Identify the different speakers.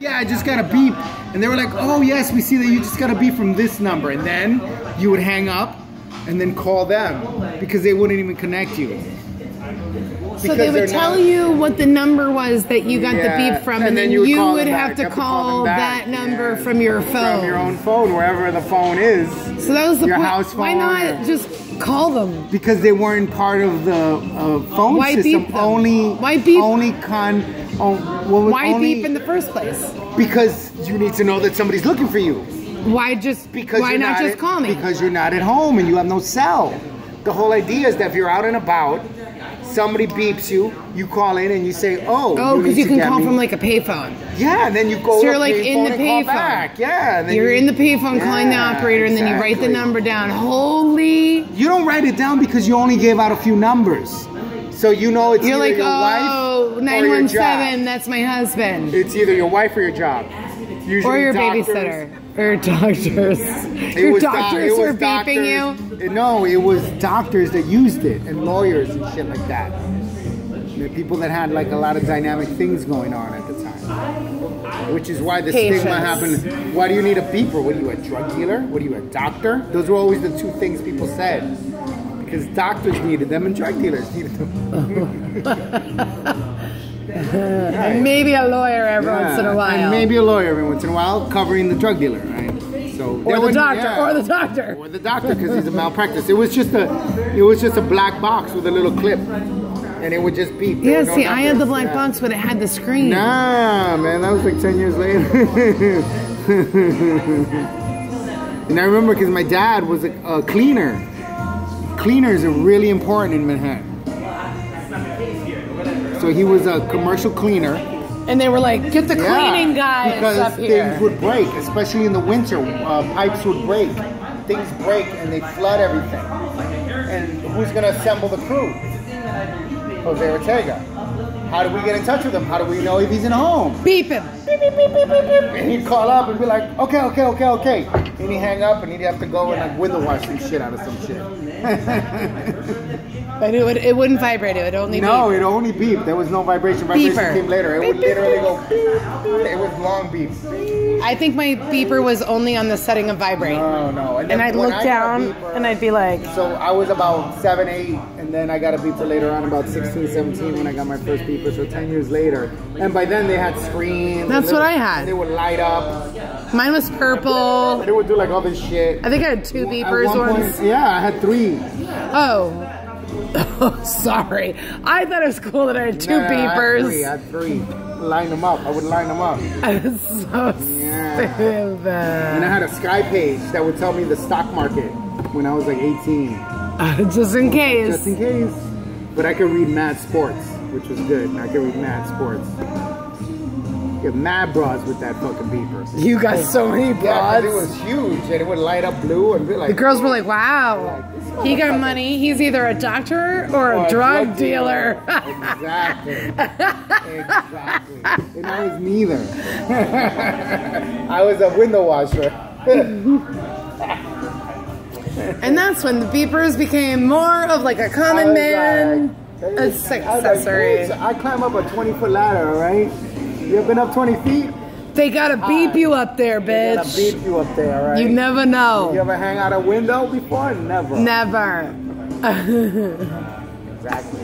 Speaker 1: Yeah, I just got a beep. And they were like, oh yes, we see that you just got a beep from this number. And then you would hang up and then call them because they wouldn't even connect you.
Speaker 2: So they would tell you what the number was that you got the beep from, and then you would have to call that number from your phone.
Speaker 1: From your own phone, wherever the phone is.
Speaker 2: So that was the
Speaker 1: your
Speaker 2: point.
Speaker 1: House phone.
Speaker 2: Why not just call them?
Speaker 1: Because they weren't part of the phone
Speaker 2: Why
Speaker 1: system.
Speaker 2: Beep them? Why beep?
Speaker 1: Why
Speaker 2: beep in the first place?
Speaker 1: Because you need to know that somebody's looking for you.
Speaker 2: Why not just call me?
Speaker 1: Because you're not at home and you have no cell. The whole idea is that if you're out and about, somebody beeps you, you call in and you say, oh,
Speaker 2: because you can call from like a payphone.
Speaker 1: Yeah, and then you go
Speaker 2: so you're like in the payphone.
Speaker 1: Yeah, and then
Speaker 2: you're in the payphone calling the operator, and then you write the number down. Holy!
Speaker 1: You don't write it down because you only gave out a few numbers. So you know it's either
Speaker 2: like,
Speaker 1: your wife
Speaker 2: 917, that's my husband.
Speaker 1: It's either your wife or your job. Usually
Speaker 2: or your
Speaker 1: doctors,
Speaker 2: babysitter. Or doctors. Your doctors were beeping you?
Speaker 1: No, it was doctors that used it, and lawyers and shit like that. The people that had like a lot of dynamic things going on at the time. Which is why the stigma happened. Why do you need a beeper? What are you, a drug dealer? What are you, a doctor? Those were always the two things people said. Because doctors needed them and drug dealers needed them.
Speaker 2: And maybe a lawyer every once in a while.
Speaker 1: And maybe a lawyer every once in a while covering the drug dealer, right? So
Speaker 2: or the doctor, or the doctor.
Speaker 1: Or the doctor, because he's a malpractice. It was just a black box with a little clip. And it would just beep.
Speaker 2: Yeah, see, I had the black box, but it had the screen.
Speaker 1: Nah, man, that was like 10 years later. And I remember because my dad was a cleaner. Cleaners are really important in Manhattan. So he was a commercial cleaner.
Speaker 2: And they were like, get the cleaning guys up here.
Speaker 1: Things would break, especially in the winter. Pipes would break. Things break and they flood everything. And who's going to assemble the crew? Jose Ortega. How do we get in touch with him? How do we know if he's in home?
Speaker 2: Beep him.
Speaker 1: Beep, beep, beep, beep, beep, beep. And he'd call up and be like, okay. And he'd hang up and he'd have to go and like window wash some shit out of some shit.
Speaker 2: But it wouldn't vibrate. It would only beep.
Speaker 1: No, it only beep. There was no vibration. Vibration came later. It would literally go beep. It was long beep.
Speaker 2: I think my beeper was only on the setting of vibrate.
Speaker 1: No.
Speaker 2: And I'd look down and I'd be like...
Speaker 1: So I was about 7, 8, and then I got a beeper later on, about 16, 17 when I got my first beeper, so 10 years later. And by then they had screens.
Speaker 2: That's what I had.
Speaker 1: They would light up.
Speaker 2: Mine was purple.
Speaker 1: They would do like all this shit.
Speaker 2: I think I had 2 beepers once.
Speaker 1: Yeah, I had 3.
Speaker 2: Oh, sorry. I thought it was cool that I had 2 beepers.
Speaker 1: I had 3. Line them up. I would line them up.
Speaker 2: I was so stupid.
Speaker 1: And I had a Sky page that would tell me the stock market when I was like 18.
Speaker 2: Just in case.
Speaker 1: Just in case. But I could read Mad Sports, which was good. I could read Mad Sports. You have mad bras with that fucking beeper.
Speaker 2: You got so many bras.
Speaker 1: Yeah, it was huge, and it would light up blue and be like...
Speaker 2: The girls were like, wow, he got money. He's either a doctor or a drug dealer.
Speaker 1: Exactly. And I was neither. I was a window washer.
Speaker 2: And that's when the beepers became more of like a common man accessory.
Speaker 1: I climb up a 20-foot ladder, all right? You ever been up 20 feet?
Speaker 2: They gotta beep you up there, bitch.
Speaker 1: They gotta beep you up there, all right?
Speaker 2: You never know.
Speaker 1: You ever hang out a window before? Never.
Speaker 2: Never.
Speaker 1: Exactly.